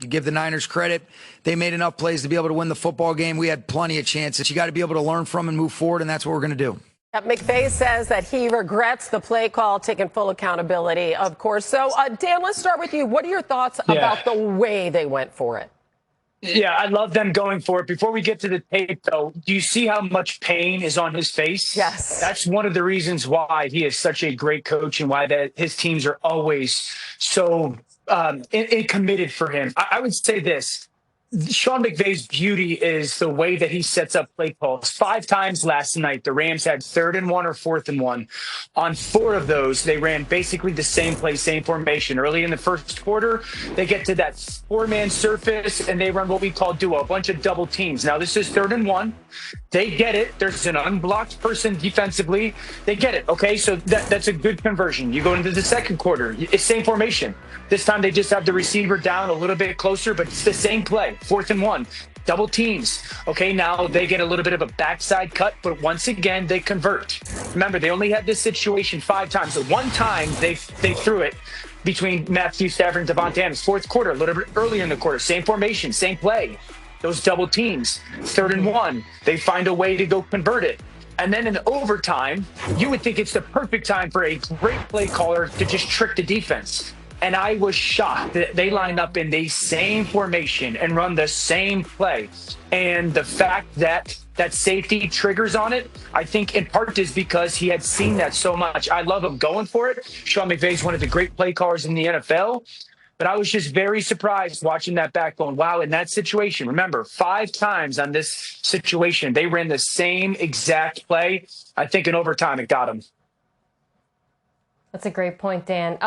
To give the Niners credit, they made enough plays to be able to win the football game. We had plenty of chances. You got to be able to learn from and move forward, and that's what we're going to do. McVay says that he regrets the play call, taking full accountability, of course. So, Dan, let's start with you. What are your thoughts about the way they went for it? Yeah, I love them going for it. Before we get to the tape, though, do you see how much pain is on his face? Yes. That's one of the reasons why he is such a great coach and why his teams are always so committed for him. I would say this. Sean McVay's beauty is the way that he sets up play calls. 5 times last night, the Rams had 3rd and 1 or 4th and 1. On 4 of those, they ran basically the same play, same formation. Early in the first quarter, they get to that 4-man surface, and they run what we call duo, a bunch of double teams. Now, this is 3rd and 1. They get it. There's an unblocked person defensively. They get it, okay? So that's a good conversion. You go into the second quarter, it's same formation. This time they just have the receiver down a little bit closer, but it's the same play, 4th and 1. Double teams. Okay, now they get a little bit of a backside cut, but once again, they convert. Remember, they only had this situation 5 times. The one time they threw it between Matthew Stafford and Devontae Adams. 4th quarter, a little bit earlier in the quarter. Same formation, same play. Those double teams, 3rd and 1. They find a way to go convert it. And then in overtime, you would think it's the perfect time for a great play caller to just trick the defense. And I was shocked that they lined up in the same formation and run the same play. And the fact that that safety triggers on it, I think in part is because he had seen that so much. I love him going for it. Sean McVay is one of the great play callers in the NFL. But I was just very surprised watching that back going, wow, in that situation, remember, 5 times on this situation, they ran the same exact play. I think in overtime it got him. That's a great point, Dan.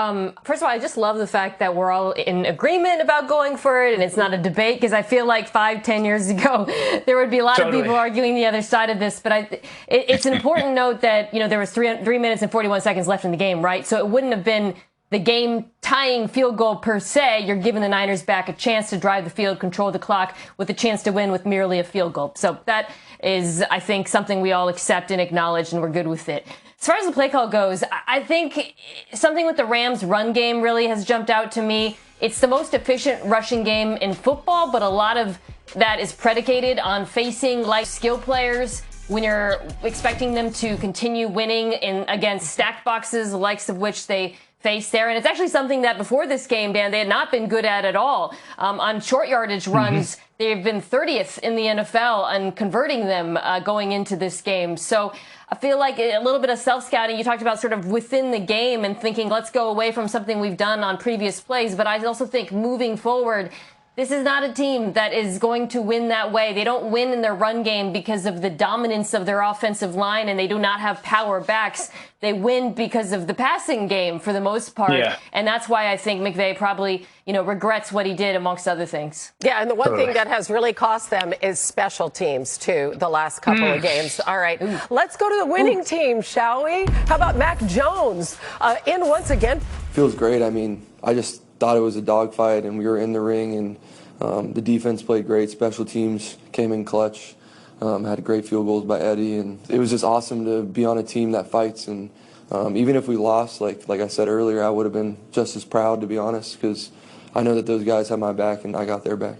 First of all, I just love the fact that we're all in agreement about going for it and it's not a debate, because I feel like 5-10 years ago, there would be a lot of people arguing the other side of this. But it's an important note that, there was 3 minutes and 41 seconds left in the game, right? So it wouldn't have been the game-tying field goal per se. You're giving the Niners back a chance to drive the field, control the clock, with a chance to win with merely a field goal. So that is, I think, something we all accept and acknowledge, and we're good with it. As far as the play call goes, I think something with the Rams' run game really has jumped out to me. It's the most efficient rushing game in football, but a lot of that is predicated on facing like skill players when you're expecting them to continue winning against stacked boxes, the likes of which they face there. And it's actually something that before this game, Dan, they had not been good at all. On short yardage runs, they've been 30th in the NFL on converting them going into this game. So I feel like a little bit of self-scouting. You talked about sort of within the game and thinking, let's go away from something we've done on previous plays. But I also think moving forward, this is not a team that is going to win that way. They don't win in their run game because of the dominance of their offensive line, and they do not have power backs. They win because of the passing game for the most part. Yeah. And that's why I think McVay probably, regrets what he did, amongst other things. Yeah, and the one thing that has really cost them is special teams, too, the last couple of games. All right, let's go to the winning team, shall we? How about Mac Jones in once again? Feels great. I mean, I just thought it was a dogfight, and we were in the ring, and the defense played great. Special teams came in clutch, had great field goals by Eddie, and it was just awesome to be on a team that fights. And even if we lost, like I said earlier, I would have been just as proud, to be honest, because I know that those guys had my back and I got their back.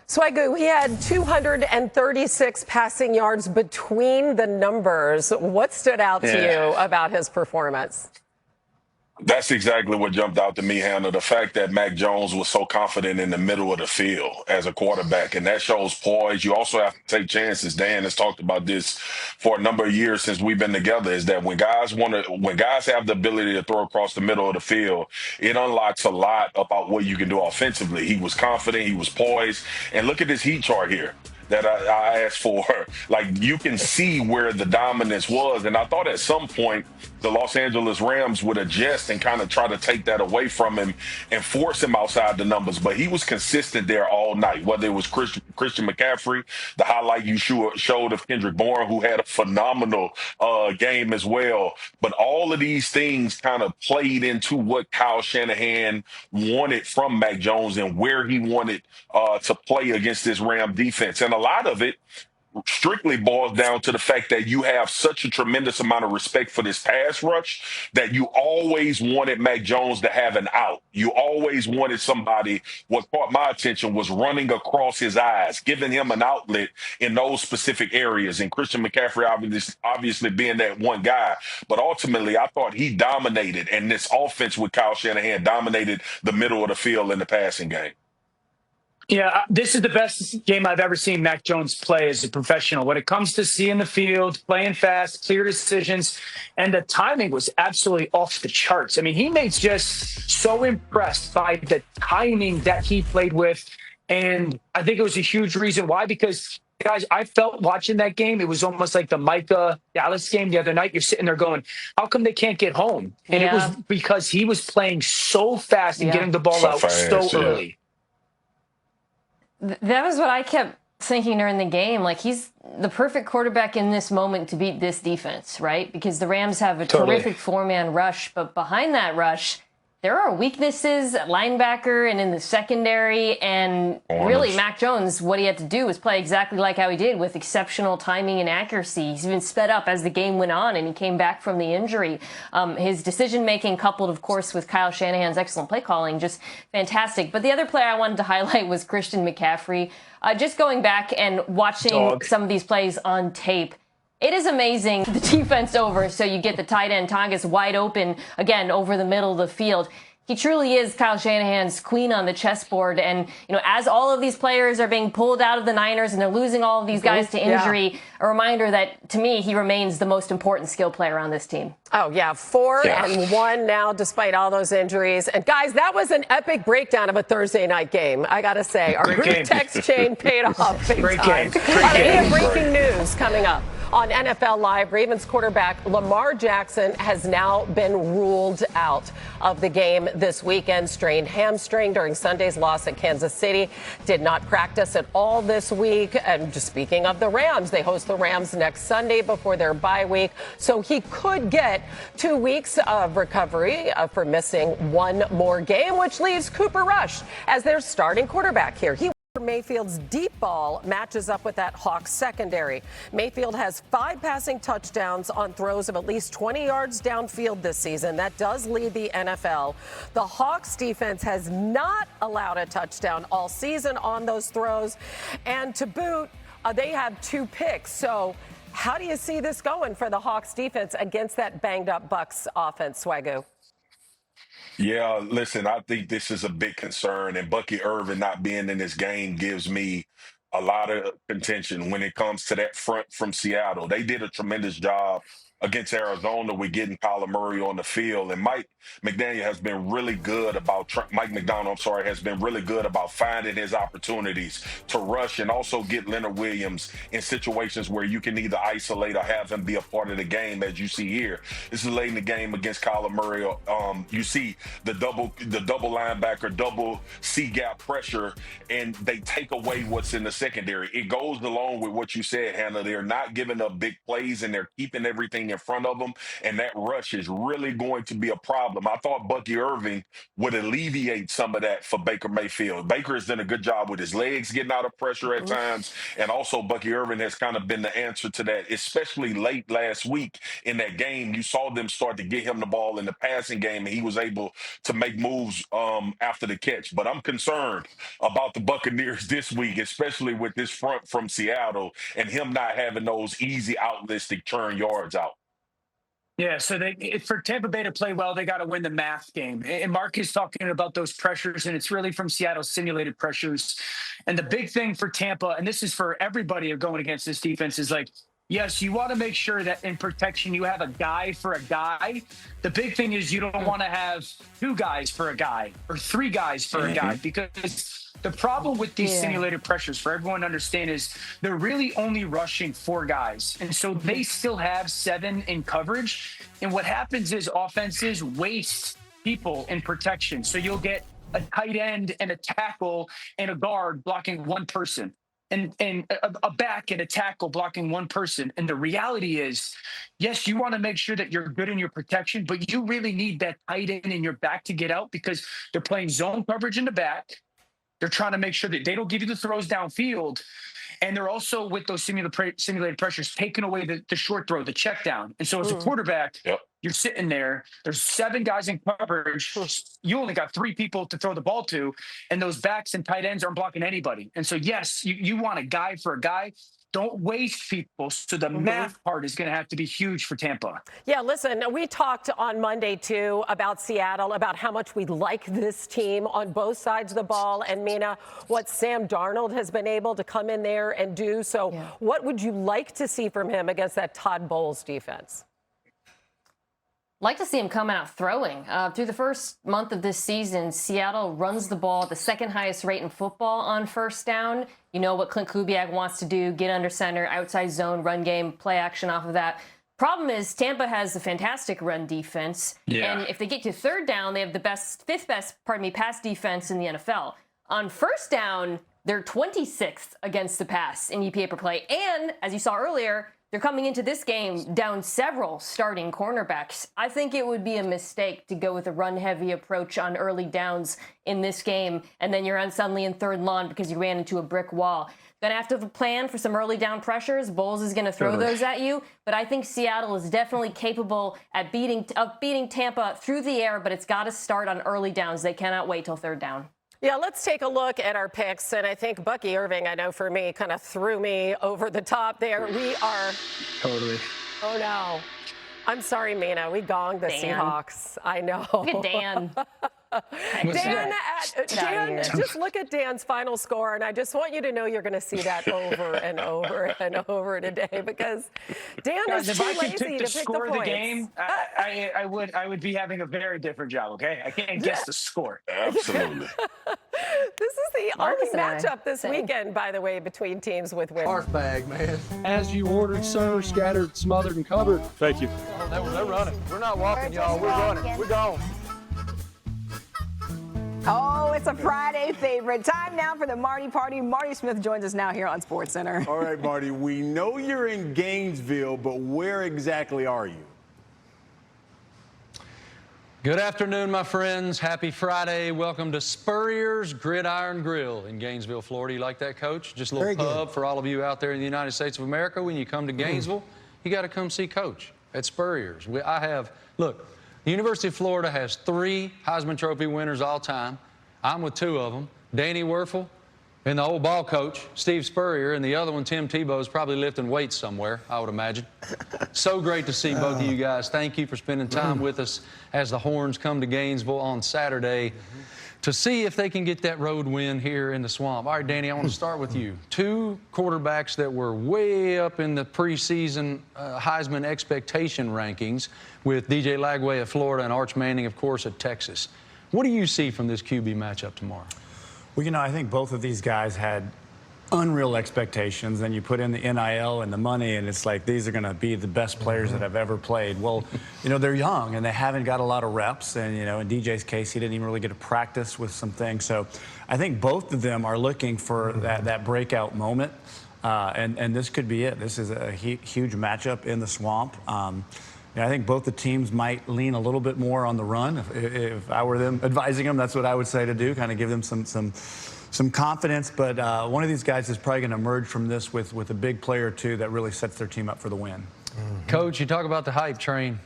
Swagoo, he had 236 passing yards between the numbers. What stood out to you about his performance? That's exactly what jumped out to me, Hannah. The fact that Mac Jones was so confident in the middle of the field as a quarterback, and that shows poise. You also have to take chances. Dan has talked about this for a number of years since we've been together, is that when guys have the ability to throw across the middle of the field, it unlocks a lot about what you can do offensively. He was confident, he was poised, and look at this heat chart here that I asked for. Like, you can see where the dominance was, and I thought at some point the Los Angeles Rams would adjust and kind of try to take that away from him and force him outside the numbers, but he was consistent there all night, whether it was Christian McCaffrey, the highlight you showed of Kendrick Bourne, who had a phenomenal game as well. But all of these things kind of played into what Kyle Shanahan wanted from Mac Jones and where he wanted to play against this Ram defense. And a lot of it strictly boils down to the fact that you have such a tremendous amount of respect for this pass rush that you always wanted Mac Jones to have an out. You always wanted somebody. What caught my attention was running across his eyes, giving him an outlet in those specific areas. And Christian McCaffrey obviously being that one guy. But ultimately, I thought he dominated, and this offense with Kyle Shanahan dominated the middle of the field in the passing game. Yeah, this is the best game I've ever seen Mac Jones play as a professional. When it comes to seeing the field, playing fast, clear decisions, and the timing was absolutely off the charts. I mean, he made just so impressed by the timing that he played with. And I think it was a huge reason why, because, guys, I felt watching that game, it was almost like the Micah Dallas game the other night. You're sitting there going, how come they can't get home? And it was because he was playing so fast and getting the ball out so early. That was what I kept thinking during the game. Like, he's the perfect quarterback in this moment to beat this defense, right? Because the Rams have a terrific four-man rush, but behind that rush, there are weaknesses at linebacker and in the secondary, and really Mac Jones, what he had to do was play exactly like how he did, with exceptional timing and accuracy. He's been sped up as the game went on, and he came back from the injury. His decision-making, coupled, of course, with Kyle Shanahan's excellent play calling, just fantastic. But the other player I wanted to highlight was Christian McCaffrey. Just going back and watching some of these plays on tape, it is amazing. The defense over, so you get the tight end Tongas wide open again over the middle of the field. He truly is Kyle Shanahan's queen on the chessboard. And, you know, as all of these players are being pulled out of the Niners and they're losing all of these guys to injury, a reminder that, to me, he remains the most important skill player on this team. Oh, yeah, 4-1 now, despite all those injuries. And, guys, that was an epic breakdown of a Thursday night game, I got to say. Our group text chain paid off big time. Breaking news coming up on NFL Live. Ravens quarterback Lamar Jackson has now been ruled out of the game this weekend. Strained hamstring during Sunday's loss at Kansas City. Did not practice at all this week. And just speaking of the Rams, they host the Rams next Sunday before their bye week. So he could get 2 weeks of recovery for missing one more game, which leaves Cooper Rush as their starting quarterback here. Mayfield's deep ball matches up with that Hawks secondary. Mayfield has 5 passing touchdowns on throws of at least 20 yards downfield this season. That does lead the NFL. The Hawks defense has not allowed a touchdown all season on those throws. And to boot, they have 2 picks. So how do you see this going for the Hawks defense against that banged up Bucs offense, Swagoo? Yeah, listen, I think this is a big concern, and Bucky Irvin not being in this game gives me a lot of contention when it comes to that front from Seattle. They did a tremendous job against Arizona with getting Kyler Murray on the field, and Mike McDaniel has been really good about Mike McDonald, has been really good about finding his opportunities to rush and also get Leonard Williams in situations where you can either isolate or have him be a part of the game, as you see here. This is late in the game against Kyler Murray. You see the double linebacker, double C gap pressure, and they take away what's in the secondary. It goes along with what you said, Hannah. They're not giving up big plays, and they're keeping everything in front of them, and that rush is really going to be a problem. I thought Bucky Irving would alleviate some of that for Baker Mayfield. Baker has done a good job with his legs getting out of pressure at times, and also Bucky Irving has kind of been the answer to that, especially late last week in that game. You saw them start to get him the ball in the passing game, and he was able to make moves after the catch. But I'm concerned about the Buccaneers this week, especially with this front from Seattle and him not having those easy outlets to churn yards out. Yeah, so for Tampa Bay to play well, they got to win the math game. And Mark is talking about those pressures, and it's really from Seattle's simulated pressures. And the big thing for Tampa, and this is for everybody going against this defense, is like, yes, you want to make sure that in protection you have a guy for a guy. The big thing is you don't want to have 2 guys for a guy or 3 guys for a guy, because the problem with these simulated pressures, for everyone to understand, is they're really only rushing 4 guys. And so they still have 7 in coverage. And what happens is offenses waste people in protection. So you'll get a tight end and a tackle and a guard blocking one person, and a back and a tackle blocking one person. And the reality is, yes, you want to make sure that you're good in your protection, but you really need that tight end in your back to get out, because they're playing zone coverage in the back. They're trying to make sure that they don't give you the throws downfield. And they're also, with those simulated pressures, taking away the short throw, the check down. And so as a quarterback, you're sitting there, there's 7 guys in coverage. You only got 3 people to throw the ball to, and those backs and tight ends aren't blocking anybody. And so, yes, you want a guy for a guy. Don't waste people. So the math part is going to have to be huge for Tampa. Yeah, listen, we talked on Monday, too, about Seattle, about how much we like this team on both sides of the ball. And, Mina, what Sam Darnold has been able to come in there and do. So what would you like to see from him against that Todd Bowles defense? Like to see him come out throwing. Through the first month of this season, Seattle runs the ball at the 2nd highest rate in football on first down. You know what Clint Kubiak wants to do, get under center, outside zone, run game, play action off of that. Problem is Tampa has a fantastic run defense. And if they get to 3rd down, they have the 5th best, pass defense in the NFL. On first down, they're 26th against the pass in EPA per play. And as you saw earlier, they're coming into this game down several starting cornerbacks. I think it would be a mistake to go with a run-heavy approach on early downs in this game, and then you're suddenly in 3rd and long because you ran into a brick wall. Going to have to plan for some early down pressures. Bowles is going to throw those at you, but I think Seattle is definitely capable of beating Tampa through the air, but it's got to start on early downs. They cannot wait till 3rd down. Yeah, let's take a look at our picks. And I think Bucky Irving, I know for me, kind of threw me over the top there. We are. Totally. Oh, no. I'm sorry, Mina. We gonged the Seahawks. I know. Look at Dan. Dan, just look at Dan's final score, and I just want you to know you're going to see that over and over and over today because Dan is too lazy to pick the points. The game, I would be having a very different job. Okay, I can't guess the score. Absolutely. This is the only matchup this weekend, by the way, between teams with wins. Barf bag, man. As you ordered, sir, scattered, smothered, and covered. Thank you. Oh, they're running. We're not walking, y'all. We're running. We're gone. Oh, it's a Friday favorite. Time now for the Marty Party. Marty Smith joins us now here on SportsCenter. All right, Marty, we know you're in Gainesville, but where exactly are you? Good afternoon, my friends. Happy Friday. Welcome to Spurrier's Gridiron Grill in Gainesville, Florida. You like that, Coach? Just a little pub for all of you out there in the United States of America. When you come to Gainesville, you got to come see Coach at Spurrier's. Look, the University of Florida has 3 Heisman Trophy winners all time. I'm with 2 of them, Danny Werfel and the old ball coach, Steve Spurrier, and the other one, Tim Tebow, is probably lifting weights somewhere, I would imagine. So great to see both of you guys. Thank you for spending time with us as the Horns come to Gainesville on Saturday to see if they can get that road win here in the Swamp. All right, Danny, I want to start with you. 2 quarterbacks that were way up in the preseason Heisman expectation rankings with DJ Lagway of Florida and Arch Manning, of course, at Texas. What do you see from this QB matchup tomorrow? Well, I think both of these guys had unreal expectations. Then you put in the NIL and the money, and it's like these are going to be the best players that have ever played. Well, they're young, and they haven't got a lot of reps. And, in DJ's case, he didn't even really get to practice with some things. So I think both of them are looking for that breakout moment. And this could be it. This is a huge matchup in the Swamp. I think both the teams might lean a little bit more on the run. If I were them advising them, that's what I would say to do, kind of give them some confidence. But one of these guys is probably going to emerge from this with a big player or two that really sets their team up for the win. Coach, you talk about the hype train.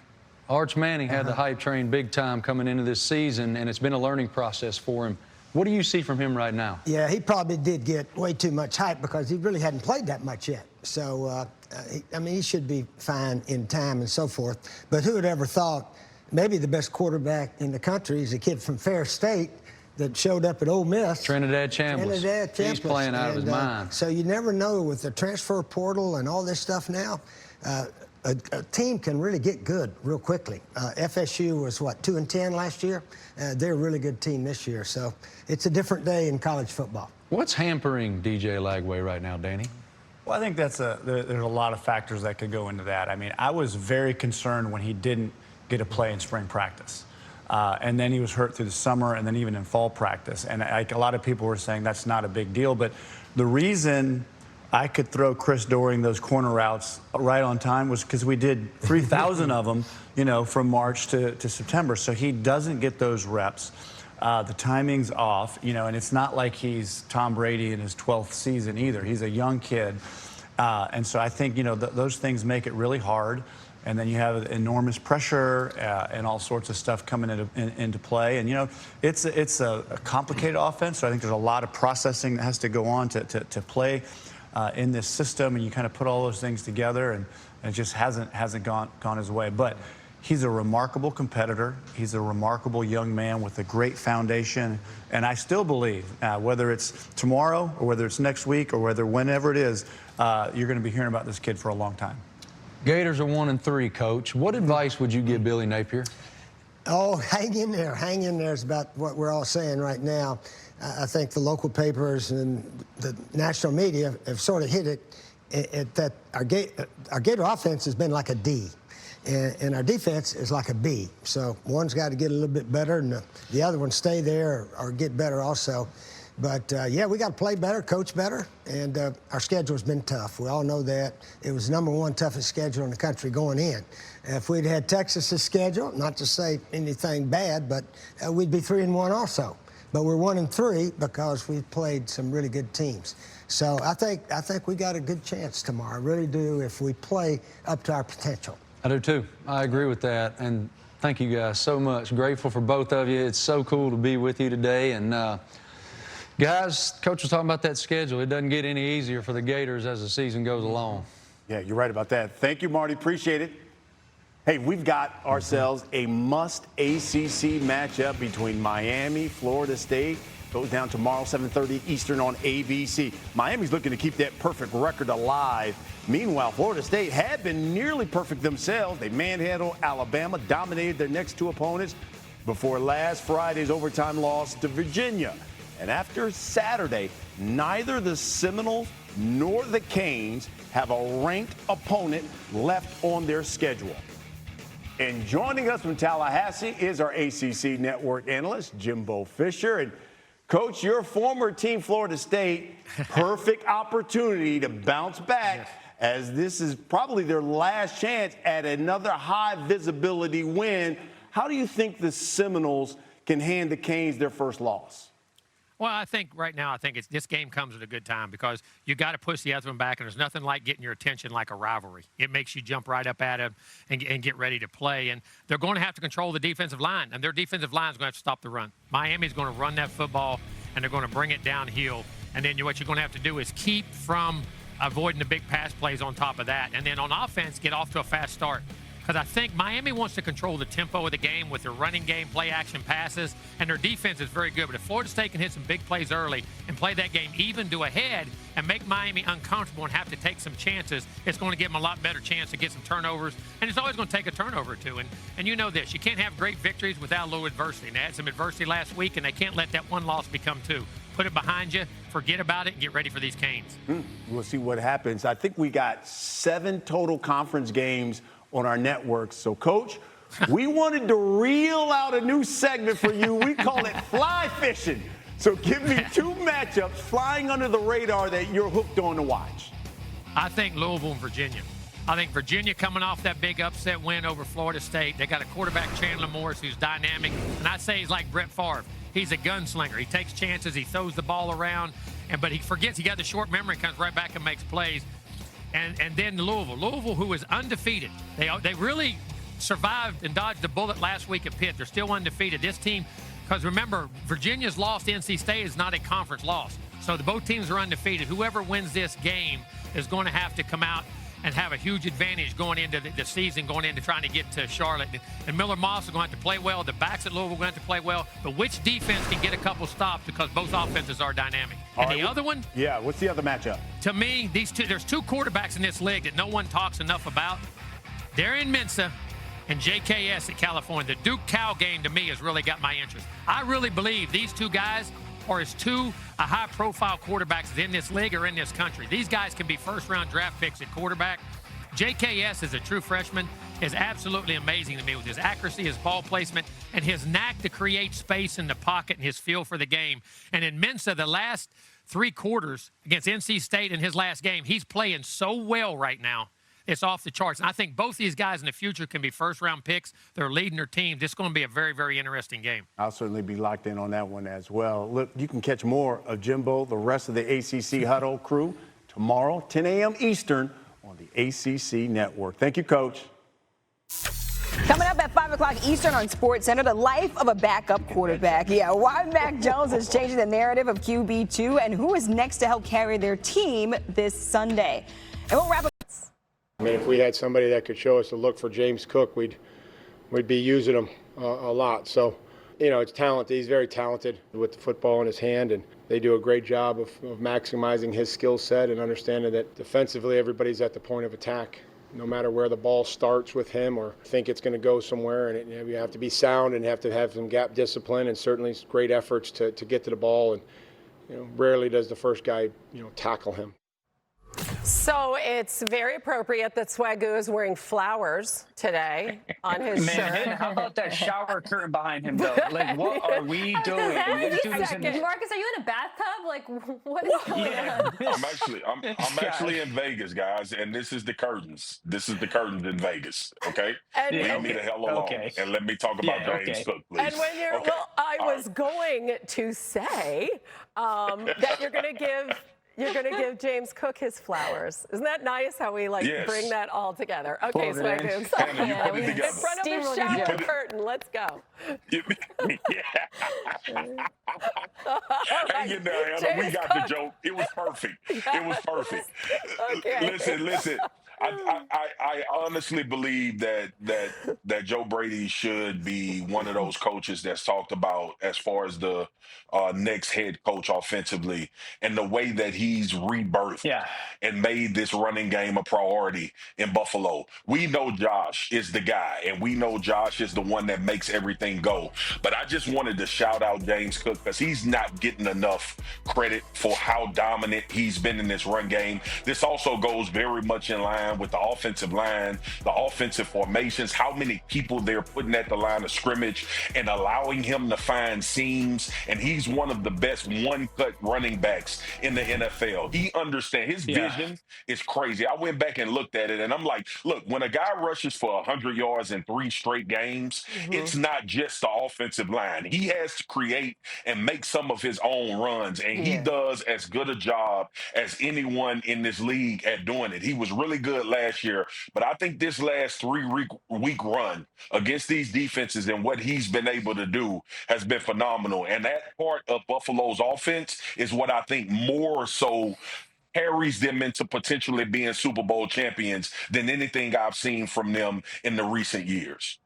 Arch Manning had the hype train big time coming into this season, and it's been a learning process for him. What do you see from him right now? Yeah, he probably did get way too much hype because he really hadn't played that much yet. So, he should be fine in time and so forth. But who would ever thought maybe the best quarterback in the country is a kid from Fair State that showed up at Ole Miss. Trinidad Chambliss. He's playing out of his mind. So you never know with the transfer portal and all this stuff now. A team can really get good real quickly. FSU was, 2-10 last year? They're a really good team this year. So it's a different day in college football. What's hampering DJ Lagway right now, Danny? Well, I think there's a lot of factors that could go into that. I was very concerned when he didn't get to play in spring practice. And then he was hurt through the summer and then even in fall practice. And a lot of people were saying that's not a big deal. But the reason I could throw Chris Doering those corner routes right on time was because we did 3,000 of them, from March to September. So he doesn't get those reps. The timing's off, and it's not like he's Tom Brady in his 12th season either. He's a young kid. And so I think, those things make it really hard. And then you have enormous pressure and all sorts of stuff coming into play. And, it's a complicated offense. So I think there's a lot of processing that has to go on to play in this system. And you kind of put all those things together, and it just hasn't gone his way. But he's a remarkable competitor. He's a remarkable young man with a great foundation. And I still believe, whether it's tomorrow or whether it's next week or whenever it is, you're going to be hearing about this kid for a long time. Gators are 1-3, Coach. What advice would you give Billy Napier? Oh, hang in there. Hang in there is about what we're all saying right now. I think the local papers and the national media have sort of hit it that our Gator offense has been like a D. And our defense is like a B. So one's got to get a little bit better, and the other one stay there or get better also. But, yeah, we got to play better, coach better, and our schedule's been tough. We all know that. It was #1 toughest schedule in the country going in. If we'd had Texas's schedule, not to say anything bad, but we'd be 3-1 also. But we're 1-3 because we've played some really good teams. So I think we got a good chance tomorrow. I really do, if we play up to our potential. I do too. I agree with that. And thank you guys so much. Grateful for both of you. It's so cool to be with you today. And guys, Coach was talking about that schedule. It doesn't get any easier for the Gators as the season goes along. Yeah, you're right about that. Thank you, Marty. Appreciate it. Hey, we've got ourselves a must ACC matchup between Miami, Florida State. Goes down tomorrow, 7:30 Eastern on ABC. Miami's looking to keep that perfect record alive. Meanwhile, Florida State had been nearly perfect themselves. They manhandled Alabama, dominated their next two opponents before last Friday's overtime loss to Virginia. And after Saturday, neither the Seminoles nor the Canes have a ranked opponent left on their schedule. And joining us from Tallahassee is our ACC Network analyst, Jimbo Fisher. And Coach, your former team, Florida State, perfect opportunity to bounce back, as this is probably their last chance at another high visibility win. How do you think the Seminoles can hand the Canes their first loss? Well, I think right now, this game comes at a good time because you got to push the other one back, and there's nothing like getting your attention like a rivalry. It makes you jump right up at it and get ready to play. And they're going to have to control the defensive line, and their defensive line is going to have to stop the run. Miami's going to run that football, and they're going to bring it downhill. And then what you're going to have to do is keep from avoiding the big pass plays on top of that. And then on offense, get off to a fast start. Because I think Miami wants to control the tempo of the game with their running game, play action passes, and their defense is very good. But if Florida State can hit some big plays early and play that game even to ahead and make Miami uncomfortable and have to take some chances, it's going to give them a lot better chance to get some turnovers. And it's always going to take a turnover or two. And you know this, you can't have great victories without a little adversity. And they had some adversity last week, and they can't let that one loss become two. Put it behind you, forget about it, and get ready for these Canes. We'll see what happens. I think we got 7 total conference games on our network. So, Coach, we wanted to reel out a new segment for you. We call it Fly Fishing. So give me 2 matchups flying under the radar that you're hooked on to watch. I think Louisville and Virginia. I think Virginia coming off that big upset win over Florida State. They got a quarterback, Chandler Morris, who's dynamic. And I say he's like Brett Favre. He's a gunslinger. He takes chances. He throws the ball around. But he forgets he got the short memory, comes right back and makes plays. And then Louisville, who is undefeated. They really survived and dodged a bullet last week at Pitt. They're still undefeated. This team, because remember, Virginia's loss to NC State is not a conference loss. So both teams are undefeated. Whoever wins this game is going to have to come out and have a huge advantage going into the season, going into trying to get to Charlotte. And Miller Moss is going to have to play well. The backs at Louisville are going to have to play well. But which defense can get a couple stops because both offenses are dynamic? And the other one? Yeah, what's the other matchup? To me, there's 2 quarterbacks in this league that no one talks enough about. Darian Mensah and JKS at California. The Duke Cal game, to me, has really got my interest. I really believe these 2 guys are as 2 high-profile quarterbacks in this league or in this country. These guys can be first-round draft picks at quarterback. JKS, as a true freshman, is absolutely amazing to me with his accuracy, his ball placement, and his knack to create space in the pocket and his feel for the game. And in Mensah, the last 3 quarters against NC State in his last game, he's playing so well right now it's off the charts. And I think both these guys in the future can be first-round picks. They're leading their team. This is going to be a very, very interesting game. I'll certainly be locked in on that one as well. Look, you can catch more of Jimbo, the rest of the ACC Huddle crew, tomorrow, 10 a.m. Eastern on the ACC Network. Thank you, Coach. Coming up at 5 o'clock Eastern on SportsCenter, the life of a backup quarterback. Yeah, why Mac Jones is changing the narrative of QB2 and who is next to help carry their team this Sunday. And we'll wrap up. I mean, if we had somebody that could show us a look for James Cook, we'd be using him a lot. So, you know, it's talented. He's very talented with the football in his hand, and they do a great job of maximizing his skill set and understanding that defensively everybody's at the point of attack. No matter where the ball starts with him or think it's going to go somewhere, and you have to be sound and have to have some gap discipline and certainly great efforts to get to the ball. And rarely does the first guy tackle him. So it's very appropriate that Swagoo is wearing flowers today on his shirt. How about that shower curtain behind him, though? Like, what are we doing? Marcus, are you in a bathtub? Like, what is going on? I'm actually in Vegas, guys, and this is the curtains. This is the curtains in Vegas, okay? Leave me the hell alone and let me talk about James Cook, please. And when you're, I was going to say that you're going to give James Cook his flowers. Isn't that nice how we bring that all together? Okay, Swagoo. In front of the shower curtain. Let's go. Hang in there, Hannah. We got the joke. It was perfect. It was perfect. Listen. I honestly believe that Joe Brady should be one of those coaches that's talked about as far as the next head coach offensively, and the way that he's rebirthed and made this running game a priority in Buffalo. We know Josh is the guy, and we know Josh is the one that makes everything go. But I just wanted to shout out James Cook because he's not getting enough credit for how dominant he's been in this run game. This also goes very much in line with the offensive line, the offensive formations, how many people they're putting at the line of scrimmage and allowing him to find seams. And he's one of the best one-cut running backs in the NFL. He understands. His vision is crazy. I went back and looked at it, and I'm like, look, when a guy rushes for 100 yards in 3 straight games, it's not just the offensive line. He has to create and make some of his own runs, and he does as good a job as anyone in this league at doing it. He was really good last year, but I think this last 3-week run against these defenses and what he's been able to do has been phenomenal. And that part of Buffalo's offense is what I think more so carries them into potentially being Super Bowl champions than anything I've seen from them in the recent years.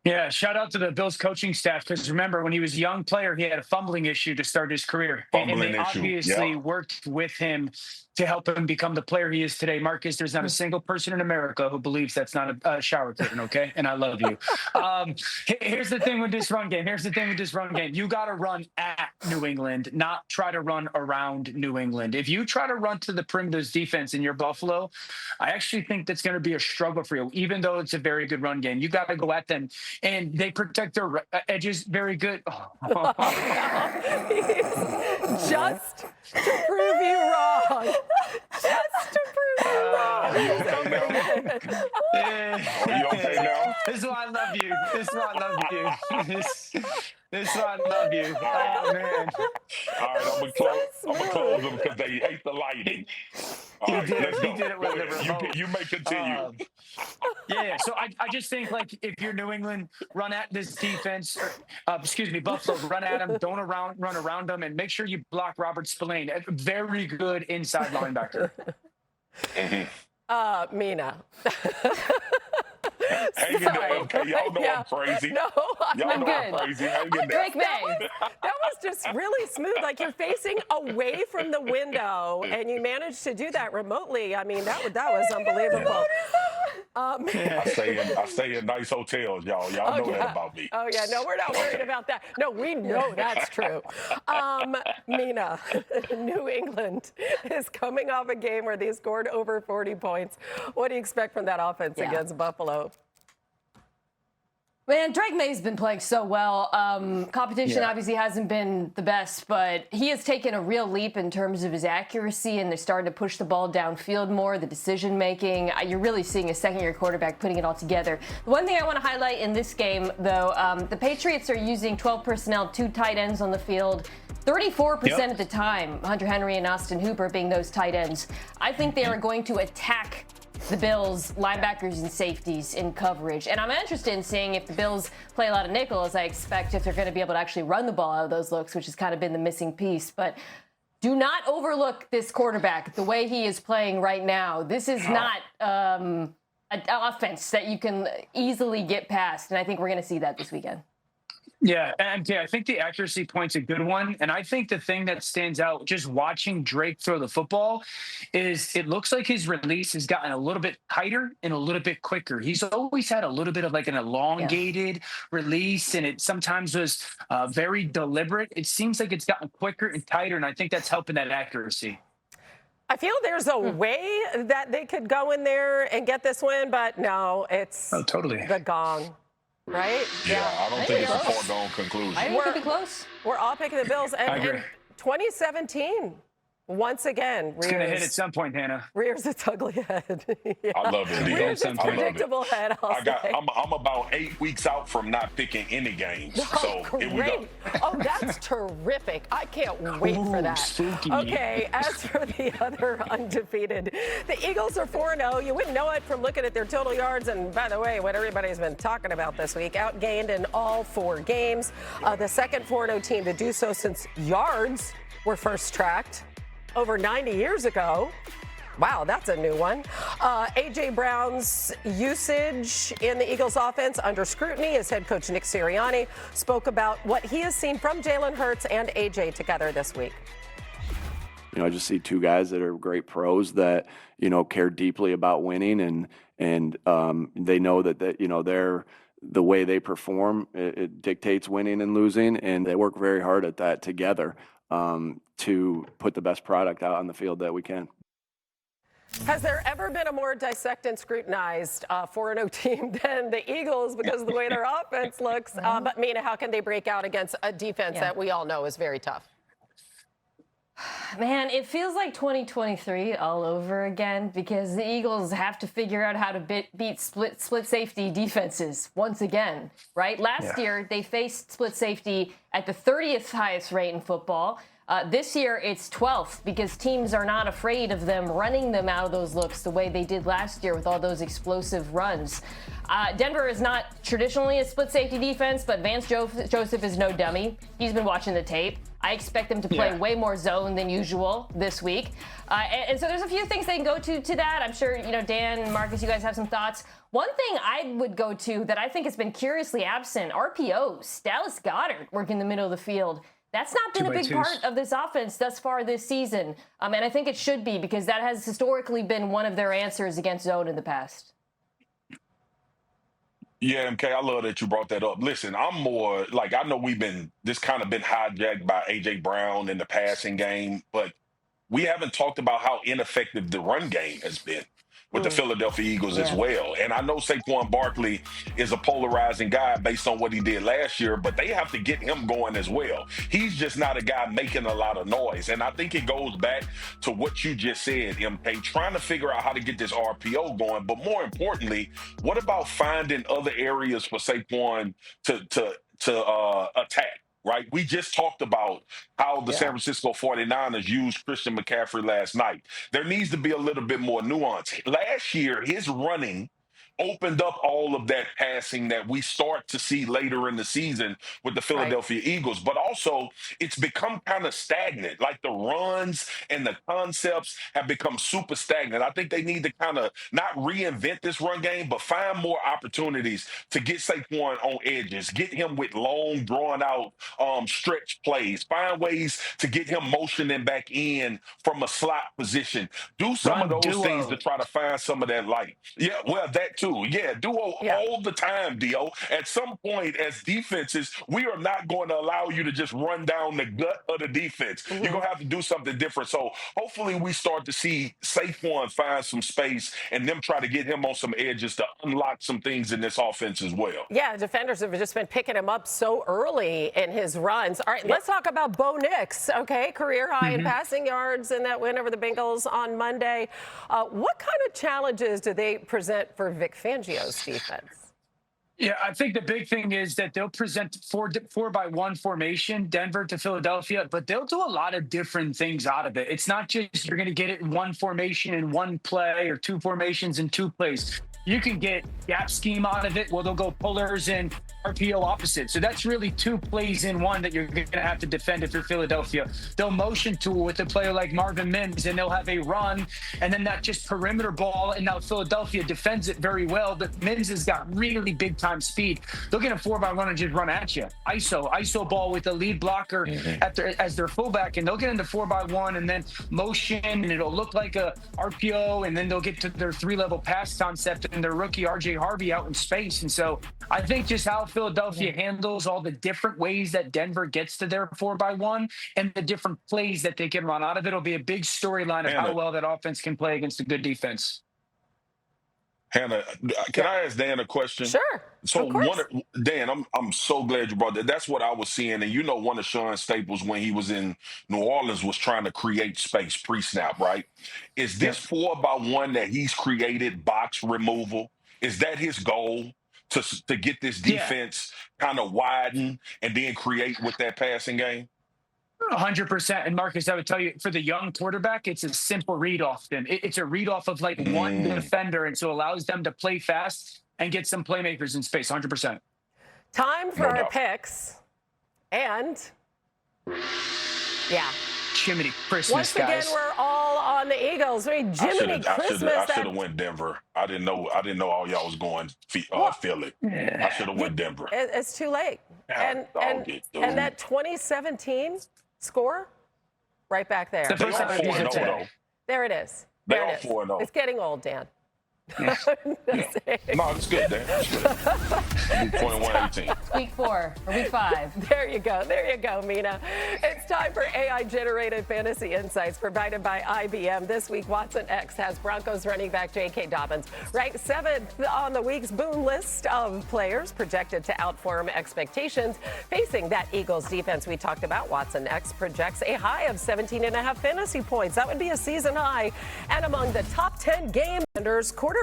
Yeah, shout out to the Bills coaching staff, because remember, when he was a young player, he had a fumbling issue to start his career. And they obviously worked with him to help him become the player he is today. Marcus, there's not a single person in America who believes that's not a shower curtain, okay? And I love you. Here's the thing with this run game. You got to run at New England, not try to run around New England. If you try to run to the perimeter's defense in your Buffalo, I actually think that's going to be a struggle for you, even though it's a very good run game. You got to go at them, and they protect their edges very good. Just to prove you wrong. Just to prove you wrong. Are you okay now? This is why I love you. This is why I love you. This is why I love you. Oh, man. All right, I'm going to close them because they hate the lighting. All right, let's go. He did it with the remote. You may continue. So I just think, like, if you're New England, run at this defense, Buffalo, run at them, run around them, and make sure you block Robert Spillane, a very good inside linebacker. Mina. Hang in there, okay? Y'all know I'm crazy. No, I'm crazy. Hang in there. That was just really smooth. Like, you're facing away from the window, and you managed to do that remotely. I mean, that was unbelievable. I stay in nice hotels, y'all. Y'all know that about me. Oh, yeah. No, we're not worried about that. No, we know that's true. Mina, New England is coming off a game where they scored over 40 points. What do you expect from that offense against Buffalo? Man, Drake May's been playing so well. Competition obviously hasn't been the best, but he has taken a real leap in terms of his accuracy, and they're starting to push the ball downfield more, the decision making. You're really seeing a second-year quarterback putting it all together. The one thing I want to highlight in this game, though, the Patriots are using 12 personnel, 2 tight ends on the field. 34% of the time, Hunter Henry and Austin Hooper being those tight ends. I think they are going to attack the Bills linebackers and safeties in coverage. And I'm interested in seeing if the Bills play a lot of nickel, as I expect, if they're going to be able to actually run the ball out of those looks, which has kind of been the missing piece. But do not overlook this quarterback the way he is playing right now. This is not an offense that you can easily get past. And I think we're going to see that this weekend. Yeah, and I think the accuracy point's a good one. And I think the thing that stands out just watching Drake throw the football is it looks like his release has gotten a little bit tighter and a little bit quicker. He's always had a little bit of like an elongated release, and it sometimes was very deliberate. It seems like it's gotten quicker and tighter, and I think that's helping that accuracy. I feel there's a way that they could go in there and get this win, but no, it's totally the gong. Right? Yeah, I don't think it's a foregone conclusion. I think it could be close. We're all picking the Bills. And 2017, once again, it's going to hit at some point, Hannah. Rears its ugly head. I love it, Rears its predictable head. I'm about 8 weeks out from not picking any games. So here we go. Oh, that's terrific. I can't wait for that. Spooky. Okay, as for the other undefeated, the Eagles are 4-0. You wouldn't know it from looking at their total yards. And by the way, what everybody's been talking about this week, outgained in all 4 games. The second 4-0 team to do so since yards were first tracked over 90 years ago. Wow, that's a new one. A.J. Brown's usage in the Eagles offense under scrutiny as head coach Nick Sirianni spoke about what he has seen from Jalen Hurts and A.J. together this week. You know, I just see 2 guys that are great pros that, you know, care deeply about winning, and they know that you know, the way they perform, it dictates winning and losing, and they work very hard at that together to put the best product out on the field that we can. Has there ever been a more dissected and scrutinized 4-0 team than the Eagles because of the way their offense looks? But Mina, how can they break out against a defense that we all know is very tough? Man, it feels like 2023 all over again because the Eagles have to figure out how to beat split safety defenses once again, right? Last year, they faced split safety at the 30th highest rate in football. This year, it's 12th because teams are not afraid of them running them out of those looks the way they did last year with all those explosive runs. Denver is not traditionally a split safety defense, but Vance Joseph is no dummy. He's been watching the tape. I expect them to play way more zone than usual this week. And so there's a few things they can go to that. I'm sure, you know, Dan and Marcus, you guys have some thoughts. One thing I would go to that I think has been curiously absent, RPOs. Dallas Goedert working in the middle of the field. That's not been a big part of this offense thus far this season. And I think it should be because that has historically been one of their answers against zone in the past. Yeah, MK, I love that you brought that up. Listen, I'm more like, I know this kind of been hijacked by A.J. Brown in the passing game, but we haven't talked about how ineffective the run game has been with the Philadelphia Eagles as well. And I know Saquon Barkley is a polarizing guy based on what he did last year, but they have to get him going as well. He's just not a guy making a lot of noise. And I think it goes back to what you just said, MK, trying to figure out how to get this RPO going. But more importantly, what about finding other areas for Saquon to attack? Right? We just talked about how the San Francisco 49ers used Christian McCaffrey last night. There needs to be a little bit more nuance. Last year, his running opened up all of that passing that we start to see later in the season with the Philadelphia Eagles. But also, it's become kind of stagnant. Like the runs and the concepts have become super stagnant. I think they need to kind of not reinvent this run game, but find more opportunities to get Saquon on edges, get him with long, drawn-out stretch plays, find ways to get him motioning back in from a slot position. Do some of those things to try to find some of that light. Yeah, well, that too. too. Yeah, all the time, Dio. At some point, as defenses, we are not going to allow you to just run down the gut of the defense. You're going to have to do something different. So hopefully we start to see Saquon find some space and them try to get him on some edges to unlock some things in this offense as well. Yeah, defenders have just been picking him up so early in his runs. All right, let's talk about Bo Nix, okay? Career high in passing yards in that win over the Bengals on Monday. What kind of challenges do they present for Vic Fangio's defense? Yeah, I think the big thing is that they'll present 4-by-1 formation, Denver to Philadelphia, but they'll do a lot of different things out of it. It's not just you're going to get it in one formation in one play or two formations in two plays. You can get gap scheme out of it. Well, they'll go pullers and RPO opposite. So that's really two plays in one that you're going to have to defend if you're Philadelphia. They'll motion tool with a player like Marvin Mims, and they'll have a run, and then that just perimeter ball. And now Philadelphia defends it very well, but Mims has got really big time speed. They'll get a 4-by-1 and just run at you. ISO ball with the lead blocker as their fullback, and they'll get into 4-by-1 and then motion, and it'll look like a RPO, and then they'll get to their 3-level pass concept and their rookie RJ Harvey out in space. And so I think just how Philadelphia handles all the different ways that Denver gets to their 4-by-1 and the different plays that they can run out of it will be a big storyline of how well that offense can play against a good defense. Hannah, can I ask Dan a question? Sure. So, Dan, I'm so glad you brought that. That's what I was seeing. And one of Sean Staples when he was in New Orleans was trying to create space pre-snap, right? Is this 4-by-1 that he's created box removal? Is that his goal to get this defense kind of widen and then create with that passing game? 100%. And Marcus, I would tell you, for the young quarterback, it's a simple read off them. It's a read off of like one defender, and so allows them to play fast and get some playmakers in space. 100%. Time for our picks. And Jiminy Christmas, once again, guys. we're all on the Eagles. Jiminy Christmas. I should have went Denver. I didn't know all y'all was going Philly. I should have went Denver. It's too late. And that 2017 score, right back there. They are 4-0 though. There it is. They are 4-0. It's getting old, Dan. No, it's good, Dan. It's good. 21-18. Week 4 or week 5. There you go, Mina. It's time for AI-generated fantasy insights provided by IBM. This week, Watson X has Broncos running back J.K. Dobbins ranked 7th on the week's Boone list of players projected to outperform expectations. Facing that Eagles defense we talked about, Watson X projects a high of 17.5 fantasy points. That would be a season high. And among the top 10 game winners, quarterback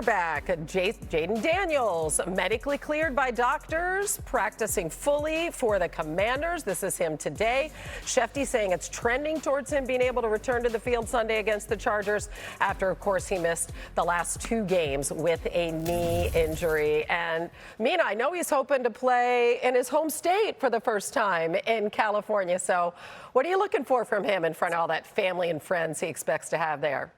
Jaden Daniels, medically cleared by doctors, practicing fully for the Commanders. This is him today. Shefty saying it's trending towards him being able to return to the field Sunday against the Chargers after, of course, he missed the last 2 games with a knee injury. And Mina, I know he's hoping to play in his home state for the first time in California. So what are you looking for from him in front of all that family and friends he expects to have there?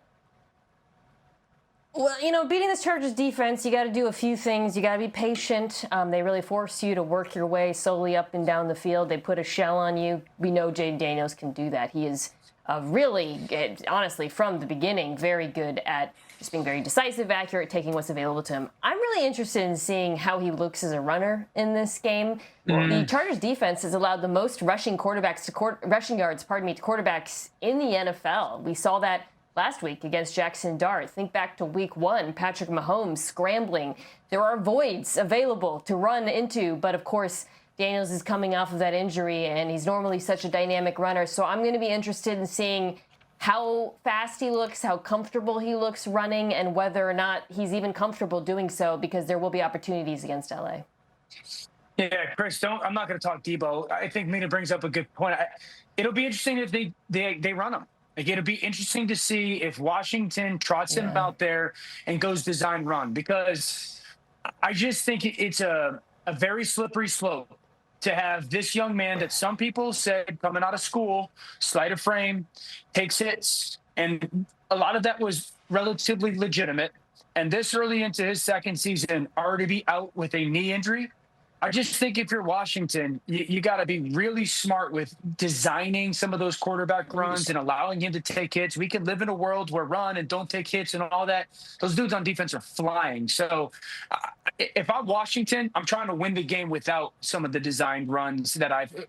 Well, beating this Chargers defense, you got to do a few things. You got to be patient. They really force you to work your way slowly up and down the field. They put a shell on you. We know Jaden Daniels can do that. He is really, honestly, from the beginning, very good at just being very decisive, accurate, taking what's available to him. I'm really interested in seeing how he looks as a runner in this game. The Chargers defense has allowed the most rushing yards to quarterbacks in the NFL. We saw that last week against Jackson Dart. Think back to week 1, Patrick Mahomes scrambling. There are voids available to run into, but of course, Daniels is coming off of that injury, and he's normally such a dynamic runner. So I'm going to be interested in seeing how fast he looks, how comfortable he looks running, and whether or not he's even comfortable doing so, because there will be opportunities against LA. Yeah, Chris, I'm not going to talk Debo. I think Mina brings up a good point. It'll be interesting if they run him. Like, it'll be interesting to see if Washington trots him out there and goes design run, because I just think it's a very slippery slope to have this young man that some people said coming out of school, slight of frame, takes hits, and a lot of that was relatively legitimate. And this early into his second season, already be out with a knee injury. I just think if you're Washington, you got to be really smart with designing some of those quarterback runs and allowing him to take hits. We can live in a world where run and don't take hits and all that. Those dudes on defense are flying. So if I'm Washington, I'm trying to win the game without some of the designed runs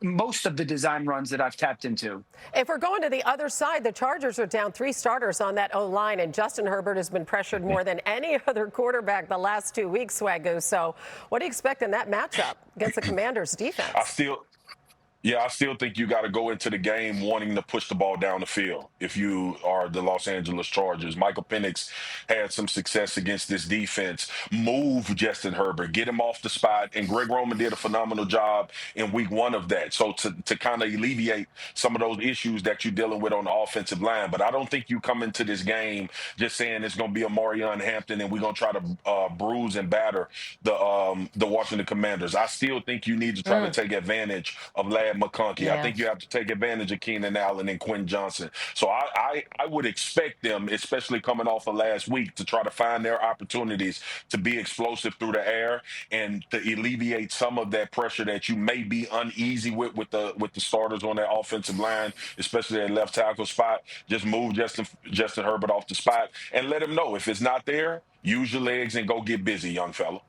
most of the design runs that I've tapped into. If we're going to the other side, the Chargers are down 3 starters on that O-line, and Justin Herbert has been pressured more than any other quarterback the last 2 weeks, Swagoo. So what do you expect in that matchup against the Commanders' defense? I still think you got to go into the game wanting to push the ball down the field if you are the Los Angeles Chargers. Michael Penix had some success against this defense. Move Justin Herbert, get him off the spot, and Greg Roman did a phenomenal job in week 1 of that. So to kind of alleviate some of those issues that you're dealing with on the offensive line. But I don't think you come into this game just saying it's going to be a Marion Hampton and we're going to try to bruise and batter the Washington Commanders. I still think you need to try to take advantage of McConkey. Yeah. I think you have to take advantage of Keenan Allen and Quinn Johnson. So I would expect them, especially coming off of last week, to try to find their opportunities to be explosive through the air and to alleviate some of that pressure that you may be uneasy with the starters on that offensive line, especially at left tackle spot. Just move Justin Herbert off the spot and let him know if it's not there, use your legs and go get busy, young fella.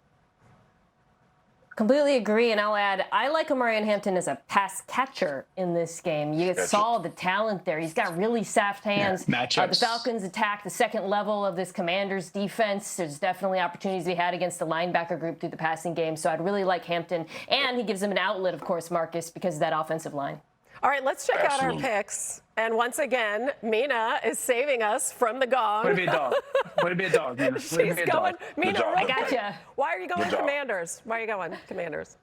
Completely agree, and I'll add, I like Omarion Hampton as a pass catcher in this game. You saw the talent there. He's got really soft hands. The Falcons attack the second level of this Commanders defense. There's definitely opportunities to be had against the linebacker group through the passing game, so I'd really like Hampton. And he gives them an outlet, of course, Marcus, because of that offensive line. All right, let's check out our picks. And once again, Mina is saving us from the gong. Way to be a dog. Way to be a dog, Mina. She's going. Mina, I gotcha. Why are you going Commanders? Why are you going Commanders?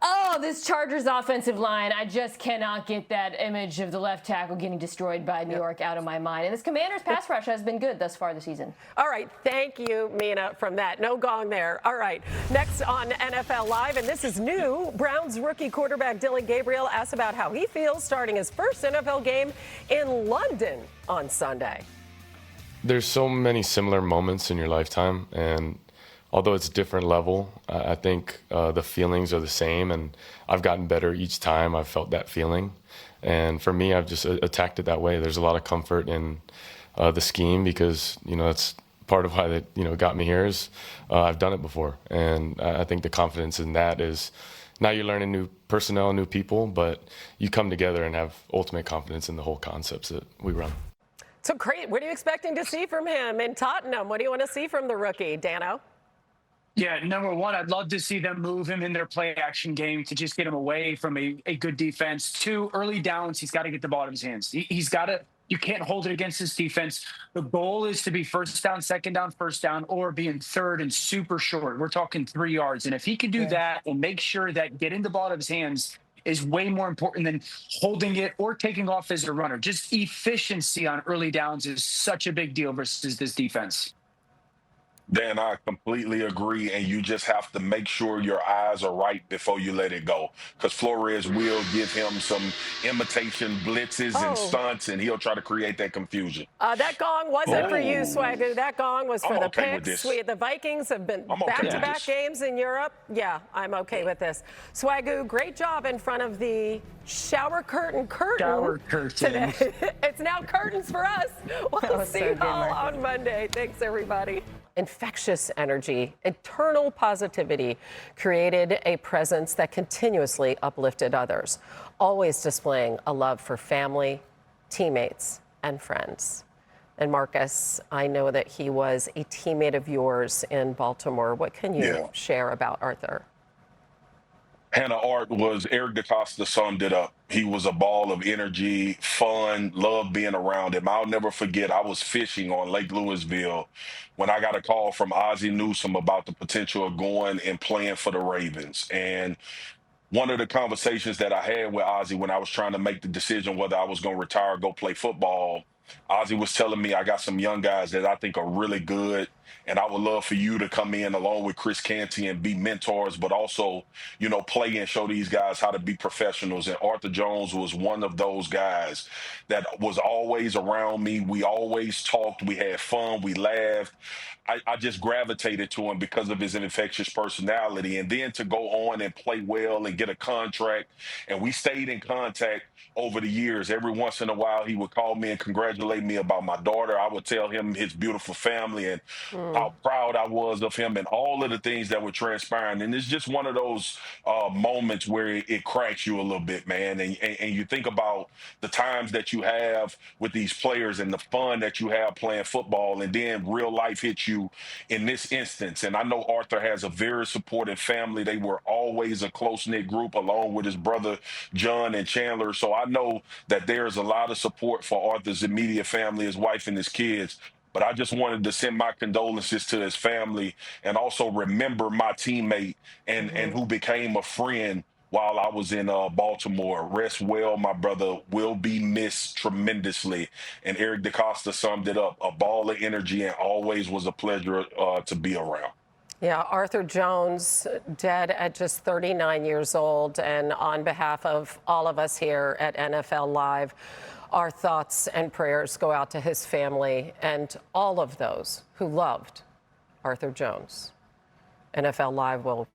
Oh, this Chargers offensive line. I just cannot get that image of the left tackle getting destroyed by New York out of my mind. And this Commanders pass rush has been good thus far this season. All right. Thank you, Mina, from that. No gong there. All right. Next on NFL Live, and this is new, Browns rookie quarterback Dylan Gabriel asked about how he feels starting his first NFL game in London on Sunday. There's so many similar moments in your lifetime, and although it's different level, I think the feelings are the same, and I've gotten better each time I've felt that feeling. And for me, I've just attacked it that way. There's a lot of comfort in the scheme because, that's part of why that, got me here is I've done it before. And I think the confidence in that is now you're learning new personnel, new people, but you come together and have ultimate confidence in the whole concepts that we run. So great. What are you expecting to see from him in Tottenham? What do you want to see from the rookie, Dano? Yeah, number one, I'd love to see them move him in their play action game to just get him away from a good defense. 2, early downs, he's got to get the ball in his hands. He's got to, you can't hold it against this defense. The goal is to be first down, second down, first down, or be in third and super short. We're talking 3 yards. And if he can do that and make sure that getting the ball out of his hands is way more important than holding it or taking off as a runner. Just efficiency on early downs is such a big deal versus this defense. Dan, I completely agree, and you just have to make sure your eyes are right before you let it go, because Flores will give him some imitation blitzes and stunts, and he'll try to create that confusion. That gong wasn't for you, Swagoo. That gong was for the okay picks. The Vikings have been back-to-back games in Europe. Yeah, I'm okay with this. Swagoo, great job in front of the shower curtain today. It's now curtains for us. We'll see you all on Monday. Thanks, everybody. Infectious energy, eternal positivity created a presence that continuously uplifted others, always displaying a love for family, teammates, and friends. And Marcus, I know that he was a teammate of yours in Baltimore. What can you share about Arthur? Hannah, Eric DaCosta summed it up. He was a ball of energy, fun, loved being around him. I'll never forget, I was fishing on Lake Louisville when I got a call from Ozzie Newsome about the potential of going and playing for the Ravens. And one of the conversations that I had with Ozzie when I was trying to make the decision whether I was going to retire or go play football, Ozzie was telling me I got some young guys that I think are really good, And I would love for you to come in along with Chris Canty and be mentors, but also, play and show these guys how to be professionals. And Arthur Jones was one of those guys that was always around me. We always talked. We had fun. We laughed. I just gravitated to him because of his infectious personality. And then to go on and play well and get a contract. And we stayed in contact over the years. Every once in a while, he would call me and congratulate me about my daughter. I would tell him his beautiful family and how proud I was of him and all of the things that were transpiring. And it's just one of those moments where it cracks you a little bit, man. And you think about the times that you have with these players and the fun that you have playing football, and then real life hits you in this instance. And I know Arthur has a very supportive family. They were always a close-knit group along with his brother John and Chandler. So I know that there's a lot of support for Arthur's immediate family, his wife and his kids. But I just wanted to send my condolences to his family and also remember my teammate and who became a friend while I was in Baltimore. Rest well, my brother. Will be missed tremendously. And Eric DaCosta summed it up. A ball of energy, and always was a pleasure to be around. Yeah, Arthur Jones, dead at just 39 years old. And on behalf of all of us here at NFL Live, our thoughts and prayers go out to his family and all of those who loved Arthur Jones. NFL Live will